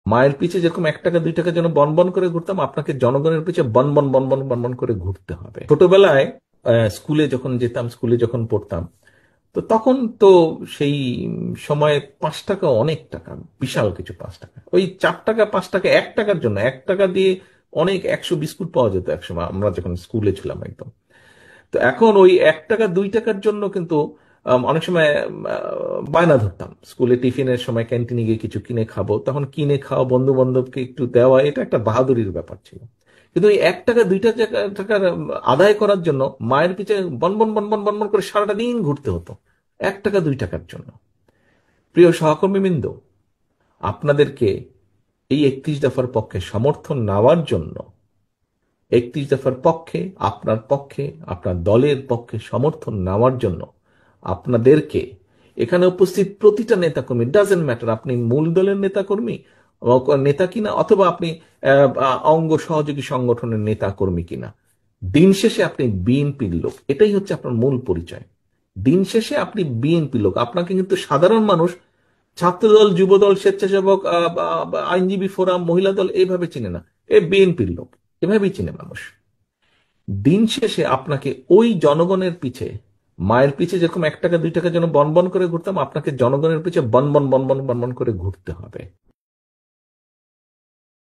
মায়ের পিছে যেরকম 1 টাকা 2 টাকার জন্য বন বন করে ঘুরতাম, আপনাকে জনগণের পিছে বন বন বন বন বন বন করে ঘুরতে হবে। ছোটবেলায় স্কুলে যখন যেতাম, স্কুলে যখন পড়তাম, তো তখন তো সেই সময়ে 5 টাকা অনেক টাকা, বিশাল কিছু। 5 টাকা, ওই 4 টাকা 5 টাকা, 1 টাকার জন্য 1 টাকা দিয়ে অনেক 100 বিস্কুট পাওয়া যেত একসময়, আমরা যখন স্কুলে ছিলাম একদম। তো এখন ওই 1 টাকা 2 টাকার জন্য কিন্তু অনেক সময় বায়না ধরতাম, স্কুলে টিফিনের সময় ক্যান্টিনে গিয়ে কিছু কিনে খাবো, তখন কিনে খাওয়া, বন্ধু বান্ধবকে একটু দেওয়া, এটা একটা বাহাদুরির ব্যাপার ছিল। কিন্তু ওই 1 টাকা 2 টাকার আদায় করার জন্য মায়ের পিছে বনবন বনবন বনবন করে সারাটা দিন ঘুরতে হতো 1 টাকা 2 টাকার জন্য। প্রিয় সহকর্মীবৃন্দ, আপনাদেরকে এই 31 দফার পক্ষে সমর্থন নেওয়ার জন্য, 31 দফার পক্ষে, আপনার পক্ষে, আপনার দলের পক্ষে সমর্থন নেওয়ার জন্য আপনাদেরকে, এখানে উপস্থিত প্রতিটা নেতাকর্মী, ডাজেন্ট ম্যাটার আপনি মূল দলের নেতাকর্মী নেতা কিনা, অথবা আপনি অঙ্গ সহযোগী সংগঠনের নেতাকর্মী কিনা, দিন শেষে আপনি বিএনপির লোক, এটাই হচ্ছে আপনার মূল পরিচয়। দিন শেষে আপনি বিএনপি লোক, আপনাকে কিন্তু সাধারণ মানুষ ছাত্রদল, যুবদল, স্বেচ্ছাসেবক, আইনজীবী ফোরাম, মহিলা দল এইভাবে চিনে না। এ বিএনপির লোক, এভাবেই চিনে মানুষ। দিন শেষে আপনাকে ওই জনগণের পিছে, মায়ের পিছে যেরকম 1 টাকা 2 টাকার জন্য বন বন করে ঘুরতাম, আপনাকে জনগণের পিছে বন বন বন বন বন বন করে ঘুরতে হবে।